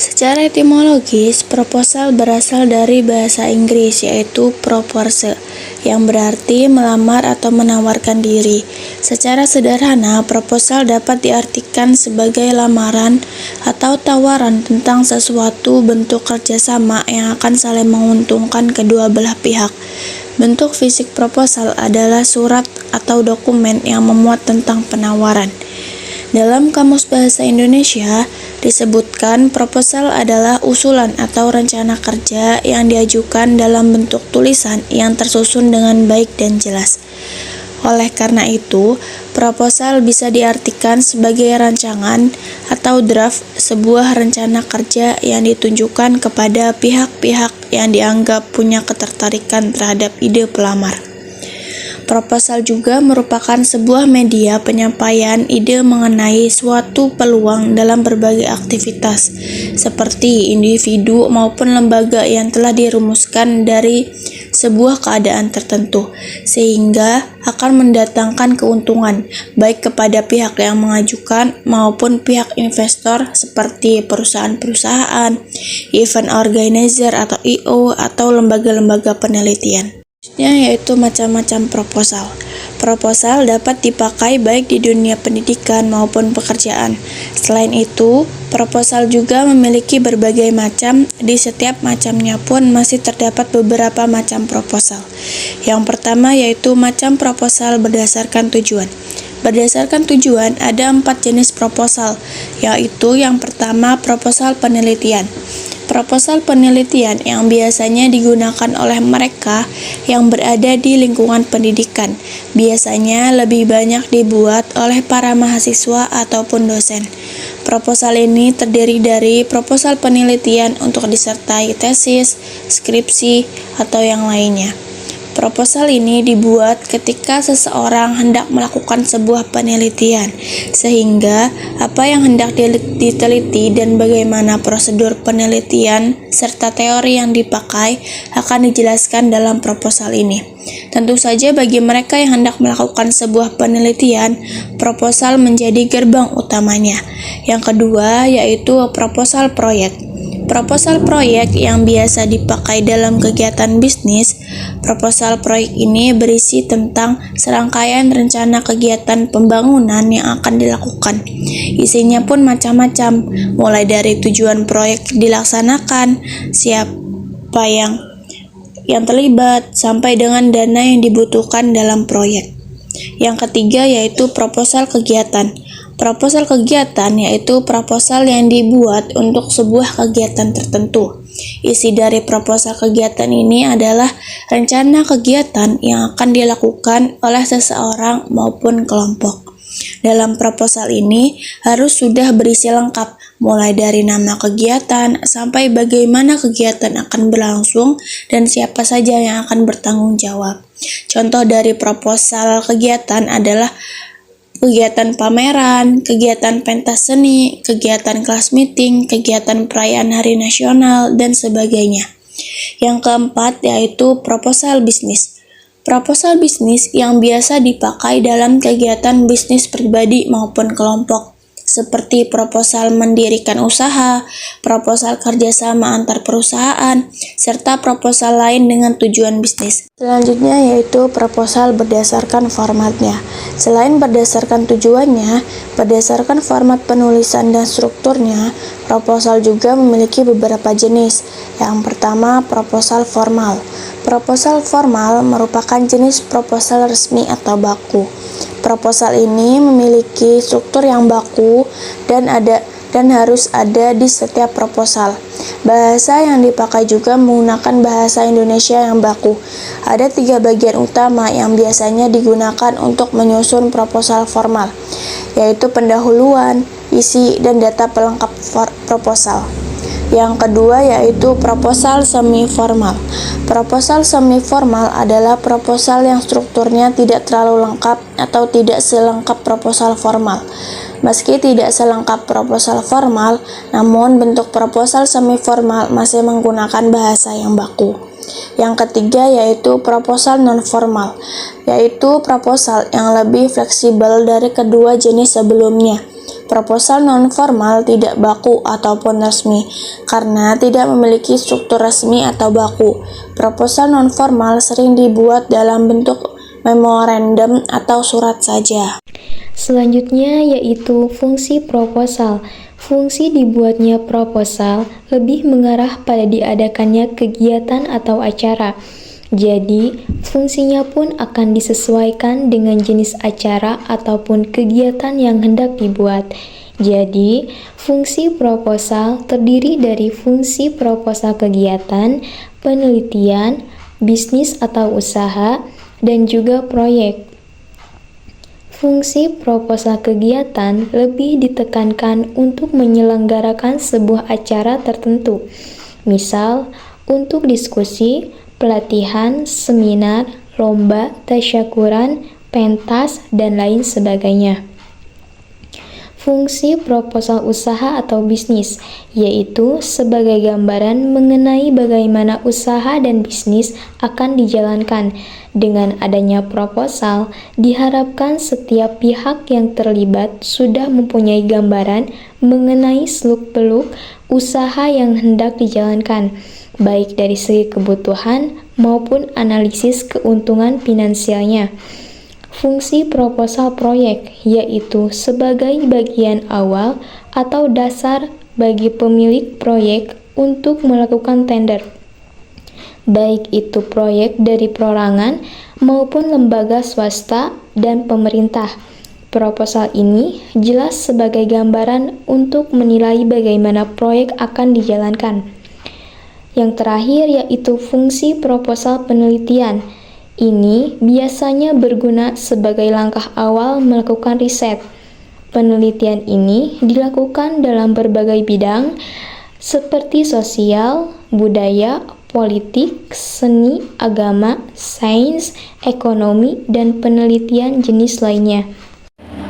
Secara etimologis, proposal berasal dari bahasa Inggris yaitu propose, yang berarti melamar atau menawarkan diri. Secara sederhana, proposal dapat diartikan sebagai lamaran atau tawaran tentang sesuatu bentuk kerjasama yang akan saling menguntungkan kedua belah pihak. Bentuk fisik proposal adalah surat atau dokumen yang memuat tentang penawaran. Dalam Kamus Bahasa Indonesia, disebutkan proposal adalah usulan atau rencana kerja yang diajukan dalam bentuk tulisan yang tersusun dengan baik dan jelas. Oleh karena itu, proposal bisa diartikan sebagai rancangan atau draft sebuah rencana kerja yang ditunjukkan kepada pihak-pihak yang dianggap punya ketertarikan terhadap ide pelamar. Proposal juga merupakan sebuah media penyampaian ide mengenai suatu peluang dalam berbagai aktivitas, seperti individu maupun lembaga yang telah dirumuskan dari sebuah keadaan tertentu, sehingga akan mendatangkan keuntungan, baik kepada pihak yang mengajukan maupun pihak investor seperti perusahaan-perusahaan, event organizer atau I.O., atau lembaga-lembaga penelitian. Yaitu macam-macam proposal. Proposal dapat dipakai baik di dunia pendidikan maupun pekerjaan. Selain itu, proposal juga memiliki berbagai macam. Di setiap macamnya pun masih terdapat beberapa macam proposal. Yang pertama yaitu macam proposal berdasarkan tujuan. Berdasarkan tujuan, ada 4 jenis proposal, yaitu yang pertama proposal penelitian. Proposal penelitian yang biasanya digunakan oleh mereka yang berada di lingkungan pendidikan, biasanya lebih banyak dibuat oleh para mahasiswa ataupun dosen. Proposal ini terdiri dari proposal penelitian untuk disertai tesis, skripsi, atau yang lainnya. Proposal ini dibuat ketika seseorang hendak melakukan sebuah penelitian, sehingga apa yang hendak diteliti dan bagaimana prosedur penelitian serta teori yang dipakai akan dijelaskan dalam proposal ini. Tentu saja bagi mereka yang hendak melakukan sebuah penelitian, proposal menjadi gerbang utamanya. Yang kedua yaitu proposal proyek. Proposal proyek yang biasa dipakai dalam kegiatan bisnis. Proposal proyek ini berisi tentang serangkaian rencana kegiatan pembangunan yang akan dilakukan. Isinya pun macam-macam, mulai dari tujuan proyek dilaksanakan, siapa yang terlibat, sampai dengan dana yang dibutuhkan dalam proyek. Yang ketiga yaitu proposal kegiatan. Proposal kegiatan yaitu proposal yang dibuat untuk sebuah kegiatan tertentu. Isi dari proposal kegiatan ini adalah rencana kegiatan yang akan dilakukan oleh seseorang maupun kelompok. Dalam proposal ini harus sudah berisi lengkap, mulai dari nama kegiatan sampai bagaimana kegiatan akan berlangsung dan siapa saja yang akan bertanggung jawab. Contoh dari proposal kegiatan adalah kegiatan pameran, kegiatan pentas seni, kegiatan kelas meeting, kegiatan perayaan hari nasional, dan sebagainya. Yang keempat yaitu proposal bisnis. Proposal bisnis yang biasa dipakai dalam kegiatan bisnis pribadi maupun kelompok, seperti proposal mendirikan usaha, proposal kerjasama antar perusahaan, serta proposal lain dengan tujuan bisnis. Selanjutnya yaitu proposal berdasarkan formatnya. Selain berdasarkan tujuannya, berdasarkan format penulisan dan strukturnya, proposal juga memiliki beberapa jenis. Yang pertama, proposal formal. Proposal formal merupakan jenis proposal resmi atau baku. Proposal ini memiliki struktur yang baku dan harus ada di setiap proposal. Bahasa yang dipakai juga menggunakan bahasa Indonesia yang baku. Ada 3 bagian utama yang biasanya digunakan untuk menyusun proposal formal, yaitu pendahuluan, isi, dan data pelengkap proposal. Yang kedua yaitu proposal semi-formal. Proposal semi-formal adalah proposal yang strukturnya tidak terlalu lengkap atau tidak selengkap proposal formal. Meski tidak selengkap proposal formal, namun bentuk proposal semi-formal masih menggunakan bahasa yang baku. Yang ketiga yaitu proposal non-formal, yaitu proposal yang lebih fleksibel dari kedua jenis sebelumnya. proposal non-formal tidak baku ataupun resmi, karena tidak memiliki struktur resmi atau baku. Proposal non-formal sering dibuat dalam bentuk memorandum atau surat saja. Selanjutnya yaitu fungsi proposal. Fungsi dibuatnya proposal lebih mengarah pada diadakannya kegiatan atau acara. Jadi, fungsinya pun akan disesuaikan dengan jenis acara ataupun kegiatan yang hendak dibuat. Jadi, fungsi proposal terdiri dari fungsi proposal kegiatan, penelitian, bisnis atau usaha, dan juga proyek. Fungsi proposal kegiatan lebih ditekankan untuk menyelenggarakan sebuah acara tertentu, misal untuk diskusi, pelatihan, seminar, lomba, tasyakuran, pentas, dan lain sebagainya. Fungsi proposal usaha atau bisnis, yaitu sebagai gambaran mengenai bagaimana usaha dan bisnis akan dijalankan. Dengan adanya proposal, diharapkan setiap pihak yang terlibat sudah mempunyai gambaran mengenai seluk-beluk usaha yang hendak dijalankan, baik dari segi kebutuhan maupun analisis keuntungan finansialnya. Fungsi proposal proyek, yaitu sebagai bagian awal atau dasar bagi pemilik proyek untuk melakukan tender, baik itu proyek dari perorangan maupun lembaga swasta dan pemerintah. Proposal ini jelas sebagai gambaran untuk menilai bagaimana proyek akan dijalankan. Yang terakhir yaitu fungsi proposal penelitian. Ini biasanya berguna sebagai langkah awal melakukan riset. Penelitian ini dilakukan dalam berbagai bidang seperti sosial, budaya, politik, seni, agama, sains, ekonomi, dan penelitian jenis lainnya.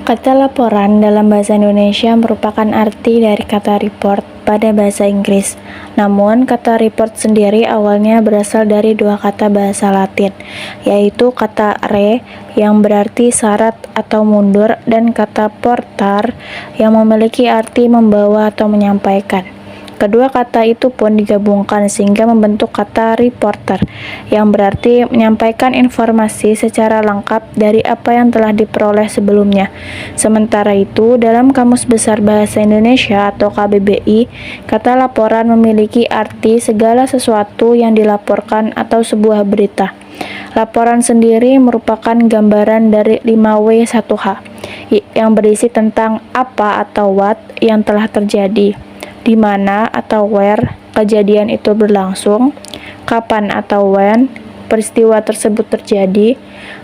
Kata laporan dalam bahasa Indonesia merupakan arti dari kata report pada bahasa Inggris. Namun, kata report sendiri awalnya berasal dari dua kata bahasa Latin, yaitu kata re yang berarti syarat atau mundur dan kata portar yang memiliki arti membawa atau menyampaikan. Kedua kata itu pun digabungkan sehingga membentuk kata reporter yang berarti menyampaikan informasi secara lengkap dari apa yang telah diperoleh sebelumnya. Sementara itu, dalam Kamus Besar Bahasa Indonesia atau KBBI, kata laporan memiliki arti segala sesuatu yang dilaporkan atau sebuah berita. Laporan sendiri merupakan gambaran dari 5W1H yang berisi tentang apa atau what yang telah terjadi, di mana atau where kejadian itu berlangsung, kapan atau when peristiwa tersebut terjadi,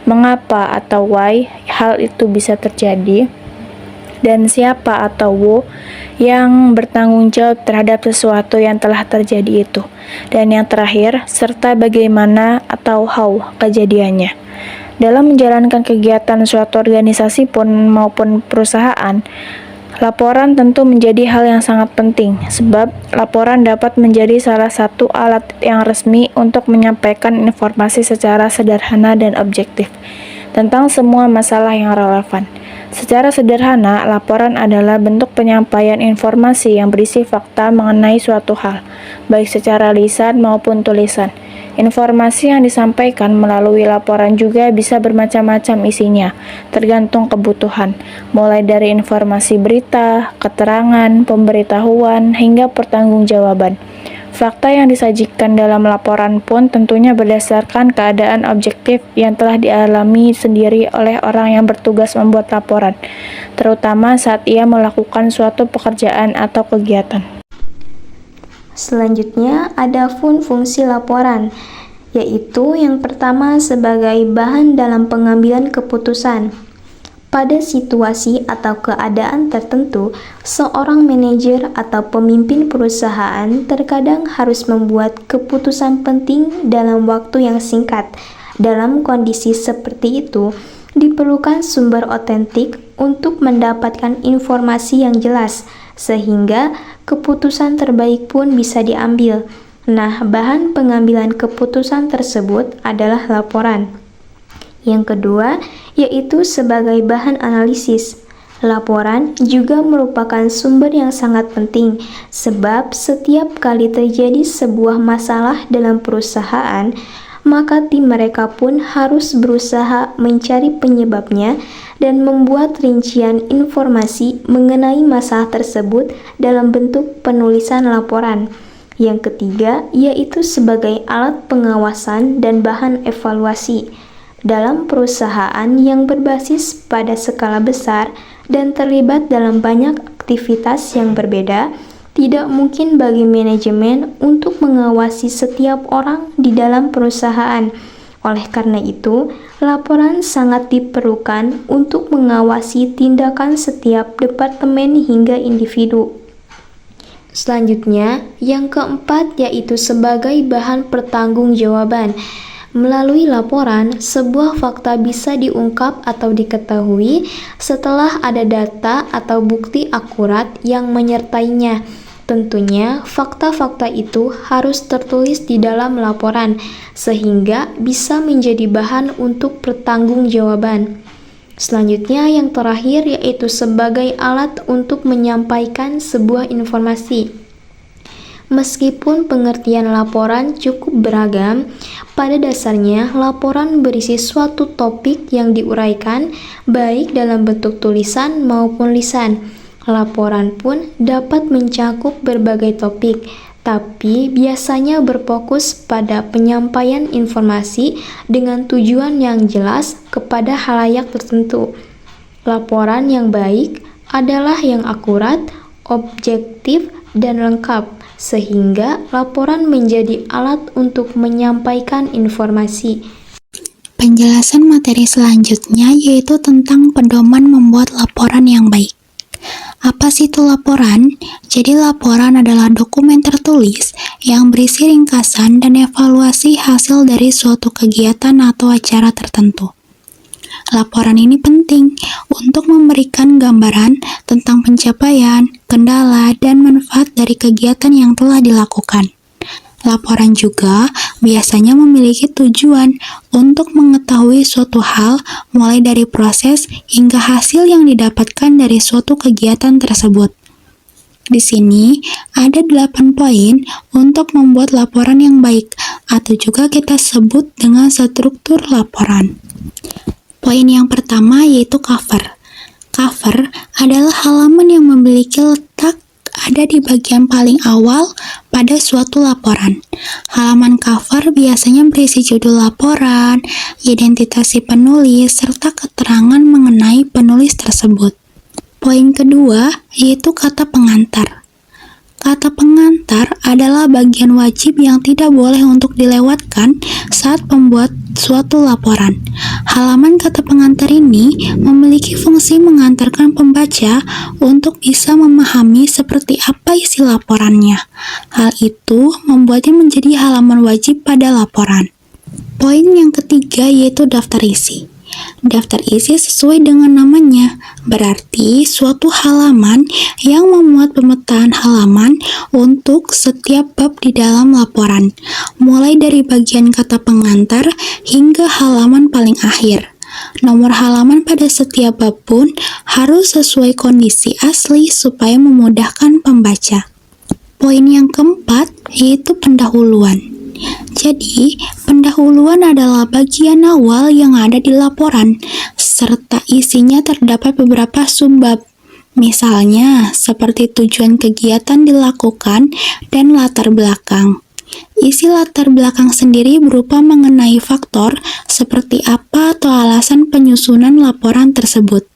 mengapa atau why hal itu bisa terjadi, dan siapa atau who yang bertanggung jawab terhadap sesuatu yang telah terjadi itu. Dan yang terakhir, serta bagaimana atau how kejadiannya. Dalam menjalankan kegiatan suatu organisasi pun maupun perusahaan, laporan tentu menjadi hal yang sangat penting, sebab laporan dapat menjadi salah satu alat yang resmi untuk menyampaikan informasi secara sederhana dan objektif tentang semua masalah yang relevan. Secara sederhana, laporan adalah bentuk penyampaian informasi yang berisi fakta mengenai suatu hal, baik secara lisan maupun tulisan. Informasi yang disampaikan melalui laporan juga bisa bermacam-macam isinya, tergantung kebutuhan, mulai dari informasi berita, keterangan, pemberitahuan, hingga pertanggungjawaban. Fakta yang disajikan dalam laporan pun tentunya berdasarkan keadaan objektif yang telah dialami sendiri oleh orang yang bertugas membuat laporan, terutama saat ia melakukan suatu pekerjaan atau kegiatan. Selanjutnya ada fungsi laporan, yaitu yang pertama sebagai bahan dalam pengambilan keputusan. Pada situasi atau keadaan tertentu, seorang manajer atau pemimpin perusahaan terkadang harus membuat keputusan penting dalam waktu yang singkat. Dalam kondisi seperti itu, diperlukan sumber otentik untuk mendapatkan informasi yang jelas, sehingga keputusan terbaik pun bisa diambil. Nah, bahan pengambilan keputusan tersebut adalah laporan. Yang kedua, yaitu sebagai bahan analisis. Laporan juga merupakan sumber yang sangat penting, sebab setiap kali terjadi sebuah masalah dalam perusahaan, maka tim mereka pun harus berusaha mencari penyebabnya dan membuat rincian informasi mengenai masalah tersebut dalam bentuk penulisan laporan. Yang ketiga, yaitu sebagai alat pengawasan dan bahan evaluasi. Dalam perusahaan yang berbasis pada skala besar dan terlibat dalam banyak aktivitas yang berbeda, tidak mungkin bagi manajemen untuk mengawasi setiap orang di dalam perusahaan. Oleh karena itu, laporan sangat diperlukan untuk mengawasi tindakan setiap departemen hingga individu. Selanjutnya, yang keempat yaitu sebagai bahan pertanggungjawaban. Melalui laporan, sebuah fakta bisa diungkap atau diketahui setelah ada data atau bukti akurat yang menyertainya. Tentunya, fakta-fakta itu harus tertulis di dalam laporan, sehingga bisa menjadi bahan untuk pertanggungjawaban. Selanjutnya, yang terakhir yaitu sebagai alat untuk menyampaikan sebuah informasi. Meskipun pengertian laporan cukup beragam, pada dasarnya laporan berisi suatu topik yang diuraikan baik dalam bentuk tulisan maupun lisan. Laporan pun dapat mencakup berbagai topik, tapi biasanya berfokus pada penyampaian informasi dengan tujuan yang jelas kepada khalayak tertentu. Laporan yang baik adalah yang akurat, objektif, dan lengkap, sehingga laporan menjadi alat untuk menyampaikan informasi. Penjelasan materi selanjutnya yaitu tentang pedoman membuat laporan yang baik. Apa sih itu laporan? Jadi laporan adalah dokumen tertulis yang berisi ringkasan dan evaluasi hasil dari suatu kegiatan atau acara tertentu. Laporan ini penting untuk memberikan gambaran tentang pencapaian, kendala, dan manfaat dari kegiatan yang telah dilakukan. Laporan juga biasanya memiliki tujuan untuk mengetahui suatu hal mulai dari proses hingga hasil yang didapatkan dari suatu kegiatan tersebut. Di sini ada 8 poin untuk membuat laporan yang baik atau juga kita sebut dengan struktur laporan. Poin yang pertama yaitu cover. Cover adalah halaman yang memiliki letak ada di bagian paling awal pada suatu laporan. Halaman cover biasanya berisi judul laporan, identitas si penulis, serta keterangan mengenai penulis tersebut. Poin kedua yaitu kata pengantar. Kata pengantar adalah bagian wajib yang tidak boleh untuk dilewatkan saat membuat suatu laporan. Halaman kata pengantar ini memiliki fungsi mengantarkan pembaca untuk bisa memahami seperti apa isi laporannya. Hal itu membuatnya menjadi halaman wajib pada laporan. Poin yang ketiga yaitu daftar isi. Daftar isi sesuai dengan namanya, berarti suatu halaman yang memuat pemetaan halaman untuk setiap bab di dalam laporan, mulai dari bagian kata pengantar hingga halaman paling akhir. Nomor halaman pada setiap bab pun harus sesuai kondisi asli supaya memudahkan pembaca. Poin yang keempat yaitu pendahuluan. Jadi, pendahuluan adalah bagian awal yang ada di laporan, serta isinya terdapat beberapa subbab. Misalnya, seperti tujuan kegiatan dilakukan dan latar belakang. Isi latar belakang sendiri berupa mengenai faktor seperti apa atau alasan penyusunan laporan tersebut.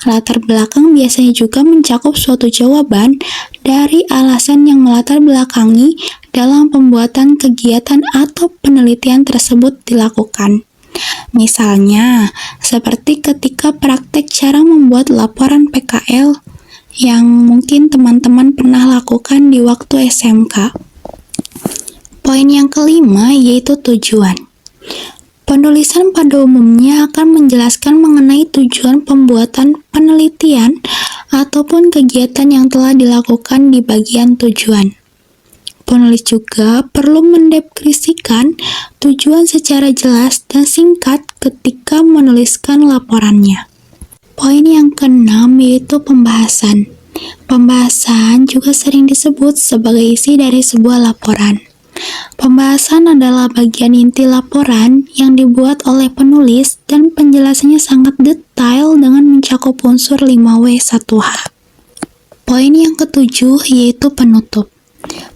Latar belakang biasanya juga mencakup suatu jawaban dari alasan yang melatar belakangi dalam pembuatan kegiatan atau penelitian tersebut dilakukan. Misalnya, seperti ketika praktek cara membuat laporan PKL yang mungkin teman-teman pernah lakukan di waktu SMK. Poin yang kelima yaitu tujuan. Penulisan pada umumnya akan menjelaskan mengenai tujuan pembuatan penelitian ataupun kegiatan yang telah dilakukan di bagian tujuan. Penulis juga perlu mendeskripsikan tujuan secara jelas dan singkat ketika menuliskan laporannya. Poin yang keenam yaitu pembahasan. Pembahasan juga sering disebut sebagai isi dari sebuah laporan. Pembahasan adalah bagian inti laporan yang dibuat oleh penulis dan penjelasannya sangat detail dengan mencakup unsur 5W1H. Poin yang ketujuh yaitu penutup.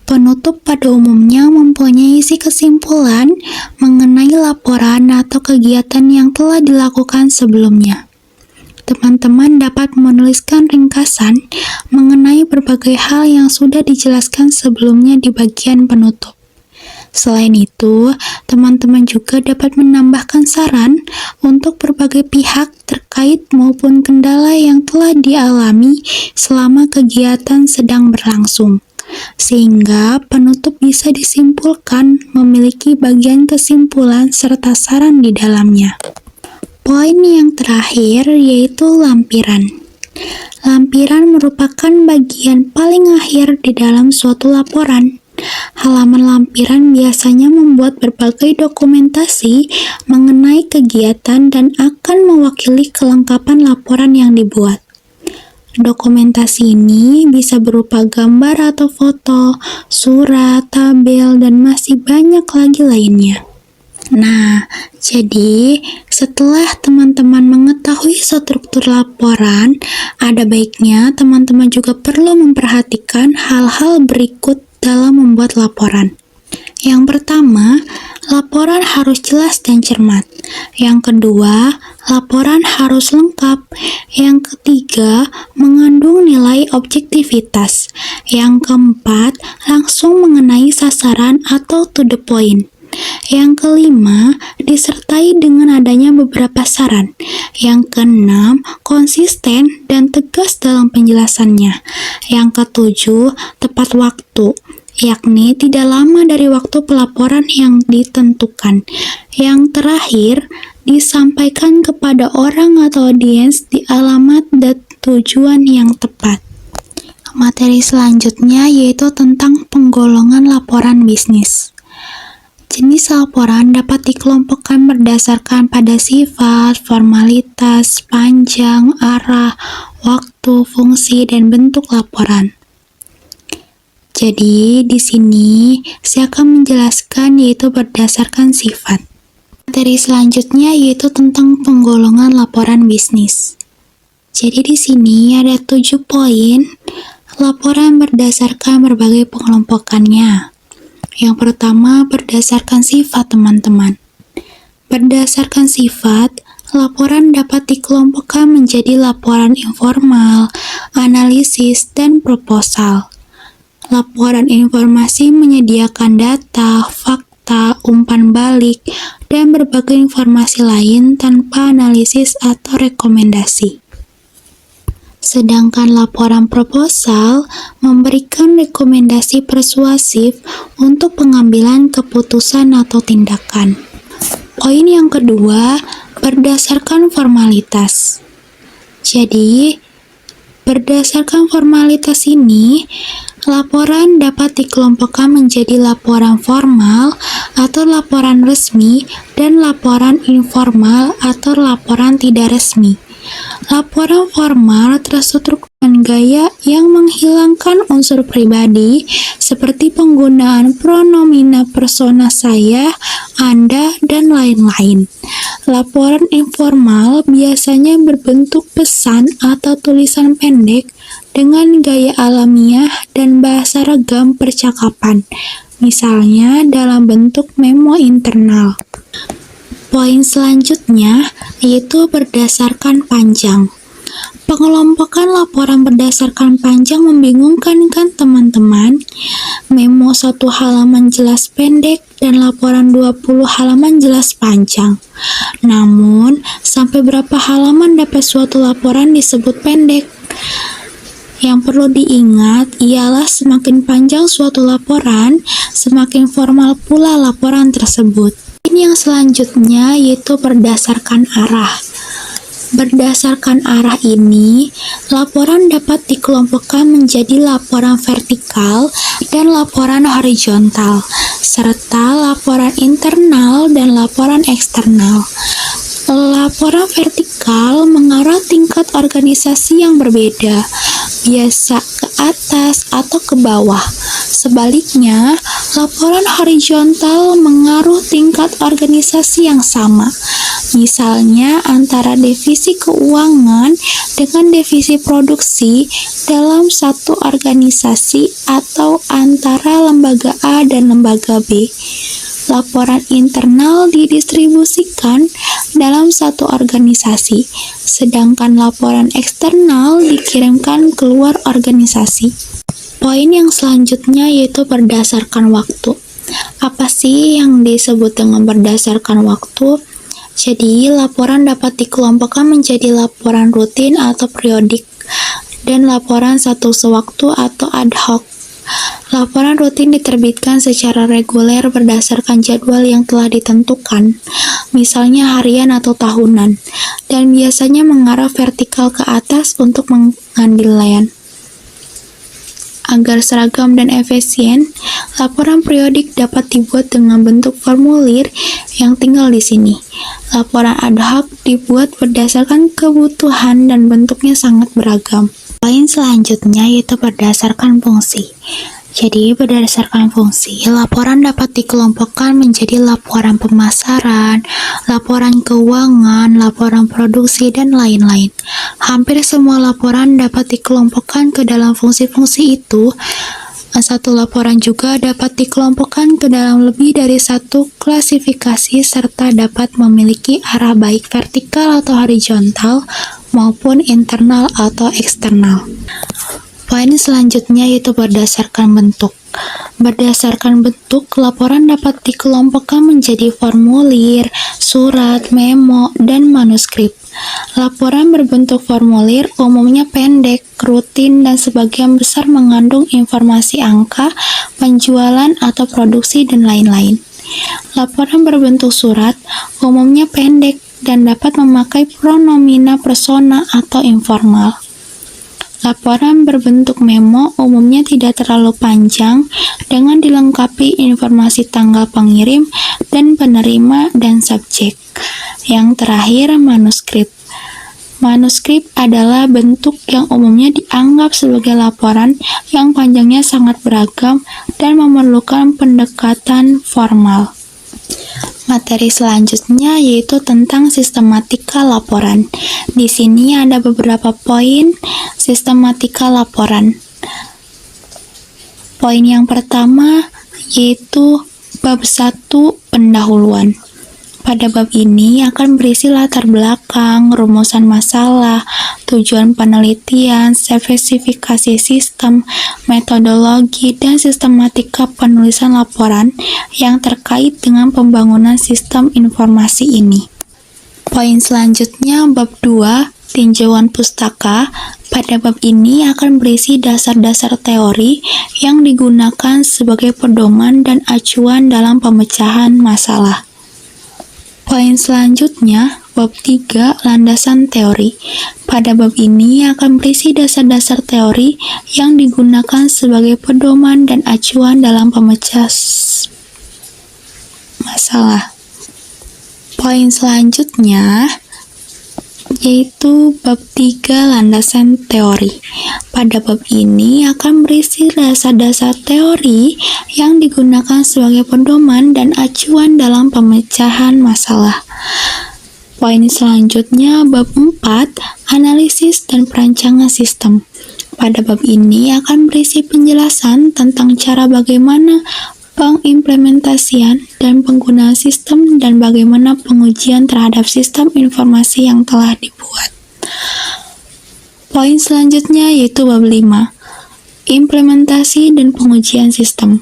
Penutup pada umumnya mempunyai isi kesimpulan mengenai laporan atau kegiatan yang telah dilakukan sebelumnya. Teman-teman dapat menuliskan ringkasan mengenai berbagai hal yang sudah dijelaskan sebelumnya di bagian penutup. Selain itu, teman-teman juga dapat menambahkan saran untuk berbagai pihak terkait maupun kendala yang telah dialami selama kegiatan sedang berlangsung, sehingga penutup bisa disimpulkan memiliki bagian kesimpulan serta saran di dalamnya. Poin yang terakhir yaitu lampiran. Lampiran merupakan bagian paling akhir di dalam suatu laporan. Halaman lampiran biasanya membuat berbagai dokumentasi mengenai kegiatan dan akan mewakili kelengkapan laporan yang dibuat. Dokumentasi ini bisa berupa gambar atau foto, surat, tabel, dan masih banyak lagi lainnya. Nah, jadi setelah teman-teman mengetahui struktur laporan, ada baiknya teman-teman juga perlu memperhatikan hal-hal berikut dalam membuat laporan. Yang pertama, laporan harus jelas dan cermat. Yang kedua, laporan harus lengkap. Yang ketiga, mengandung nilai objektivitas. Yang keempat, langsung mengenai sasaran atau to the point. Yang kelima, disertai dengan adanya beberapa saran. Yang keenam, konsisten dan tegas dalam penjelasannya. Yang ketujuh, tepat waktu, yakni tidak lama dari waktu pelaporan yang ditentukan. Yang terakhir, disampaikan kepada orang atau audiens di alamat dan tujuan yang tepat. Materi selanjutnya yaitu tentang penggolongan laporan bisnis. Jenis laporan dapat dikelompokkan berdasarkan pada sifat, formalitas, panjang, arah, waktu, fungsi, dan bentuk laporan. Jadi, di sini saya akan menjelaskan yaitu berdasarkan sifat. Materi selanjutnya yaitu tentang penggolongan laporan bisnis. Jadi di sini ada 7 poin laporan berdasarkan berbagai pengelompokannya. Yang pertama, berdasarkan sifat teman-teman. Berdasarkan sifat, laporan dapat dikelompokkan menjadi laporan informal, analisis, dan proposal. Laporan informasi menyediakan data, fakta, umpan balik, dan berbagai informasi lain tanpa analisis atau rekomendasi. Sedangkan laporan proposal memberikan rekomendasi persuasif untuk pengambilan keputusan atau tindakan. Poin yang kedua, berdasarkan formalitas. Jadi, berdasarkan formalitas ini, laporan dapat dikelompokkan menjadi laporan formal atau laporan resmi dan laporan informal atau laporan tidak resmi. Laporan formal terstruktur dengan gaya yang menghilangkan unsur pribadi seperti penggunaan pronomina persona saya, Anda, dan lain-lain. Laporan informal biasanya berbentuk pesan atau tulisan pendek dengan gaya alamiah dan bahasa regam percakapan, misalnya dalam bentuk memo internal. Poin selanjutnya yaitu berdasarkan panjang. Pengelompokan laporan berdasarkan panjang membingungkan kan teman-teman? Memo 1 halaman jelas pendek dan laporan 20 halaman jelas panjang. Namun, sampai berapa halaman dapat suatu laporan disebut pendek? Yang perlu diingat ialah semakin panjang suatu laporan, semakin formal pula laporan tersebut. Yang selanjutnya yaitu berdasarkan arah. Berdasarkan arah ini, laporan dapat dikelompokkan menjadi laporan vertikal dan laporan horizontal, serta laporan internal dan laporan eksternal. Laporan vertikal mengarah tingkat organisasi yang berbeda, biasa ke atas atau ke bawah. Sebaliknya, laporan horizontal mengaruh tingkat organisasi yang sama. Misalnya antara divisi keuangan dengan divisi produksi dalam satu organisasi atau antara lembaga A dan lembaga B. Laporan internal didistribusikan dalam satu organisasi, sedangkan laporan eksternal dikirimkan keluar organisasi. Poin yang selanjutnya yaitu berdasarkan waktu. Apa sih yang disebut dengan berdasarkan waktu? Jadi, laporan dapat dikelompokkan menjadi laporan rutin atau periodik, dan laporan satu sewaktu atau ad hoc. Laporan rutin diterbitkan secara reguler berdasarkan jadwal yang telah ditentukan, misalnya harian atau tahunan, dan biasanya mengarah vertikal ke atas untuk pengendalian. Agar seragam dan efisien, laporan periodik dapat dibuat dengan bentuk formulir yang tinggal di sini. Laporan ad hoc dibuat berdasarkan kebutuhan dan bentuknya sangat beragam. Poin selanjutnya yaitu berdasarkan fungsi. Jadi, berdasarkan fungsi, laporan dapat dikelompokkan menjadi laporan pemasaran, laporan keuangan, laporan produksi, dan lain-lain. Hampir semua laporan dapat dikelompokkan ke dalam fungsi-fungsi itu. Satu laporan juga dapat dikelompokkan ke dalam lebih dari satu klasifikasi serta dapat memiliki arah baik vertikal atau horizontal maupun internal atau eksternal. Poin selanjutnya yaitu berdasarkan bentuk. Berdasarkan bentuk, laporan dapat dikelompokkan menjadi formulir, surat, memo, dan manuskrip. Laporan berbentuk formulir umumnya pendek, rutin, dan sebagian besar mengandung informasi angka, penjualan atau produksi, dan lain-lain. Laporan berbentuk surat umumnya pendek dan dapat memakai pronomina persona atau informal. Laporan berbentuk memo umumnya tidak terlalu panjang dengan dilengkapi informasi tanggal pengirim dan penerima dan subjek. Yang terakhir, manuskrip. Manuskrip adalah bentuk yang umumnya dianggap sebagai laporan yang panjangnya sangat beragam dan memerlukan pendekatan formal. Materi selanjutnya yaitu tentang sistematika laporan. Di sini ada beberapa poin sistematika laporan. Poin yang pertama yaitu bab 1 pendahuluan. Pada bab ini akan berisi latar belakang, rumusan masalah, tujuan penelitian, spesifikasi sistem, metodologi, dan sistematika penulisan laporan yang terkait dengan pembangunan sistem informasi ini. Poin selanjutnya bab 2, tinjauan pustaka. Pada bab ini akan berisi dasar-dasar teori yang digunakan sebagai pedoman dan acuan dalam pemecahan masalah. Poin selanjutnya, bab 3, landasan teori. Pada bab ini akan berisi dasar-dasar teori yang digunakan sebagai pedoman dan acuan dalam pemecahan masalah. Poin selanjutnya yaitu bab 3, landasan teori. Pada bab ini akan berisi dasar-dasar teori yang digunakan sebagai pedoman dan acuan dalam pemecahan masalah. Poin selanjutnya bab 4, analisis dan perancangan sistem. Pada bab ini akan berisi penjelasan tentang cara bagaimana pengimplementasian dan penggunaan sistem dan bagaimana pengujian terhadap sistem informasi yang telah dibuat. Poin selanjutnya yaitu bab 5, implementasi dan pengujian sistem.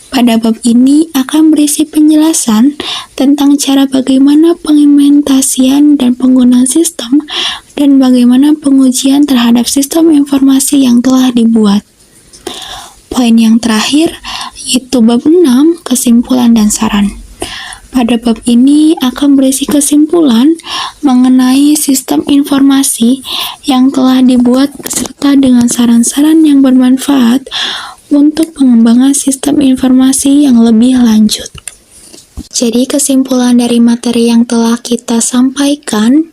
Pada bab ini akan berisi penjelasan tentang cara bagaimana pengimplementasian dan penggunaan sistem dan bagaimana pengujian terhadap sistem informasi yang telah dibuat. Poin yang terakhir yaitu bab 6, kesimpulan dan saran. Pada bab ini akan berisi kesimpulan mengenai sistem informasi yang telah dibuat serta dengan saran-saran yang bermanfaat untuk pengembangan sistem informasi yang lebih lanjut. Jadi kesimpulan dari materi yang telah kita sampaikan,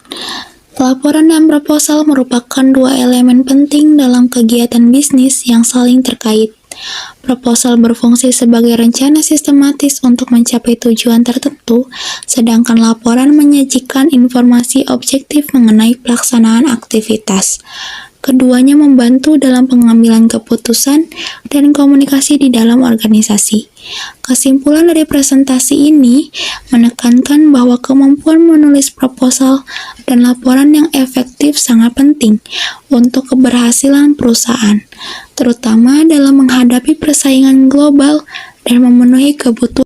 laporan dan proposal merupakan dua elemen penting dalam kegiatan bisnis yang saling terkait. Proposal berfungsi sebagai rencana sistematis untuk mencapai tujuan tertentu, sedangkan laporan menyajikan informasi objektif mengenai pelaksanaan aktivitas. Keduanya membantu dalam pengambilan keputusan dan komunikasi di dalam organisasi. Kesimpulan dari presentasi ini menekankan bahwa kemampuan menulis proposal dan laporan yang efektif sangat penting untuk keberhasilan perusahaan, terutama dalam menghadapi persaingan global dan memenuhi kebutuhan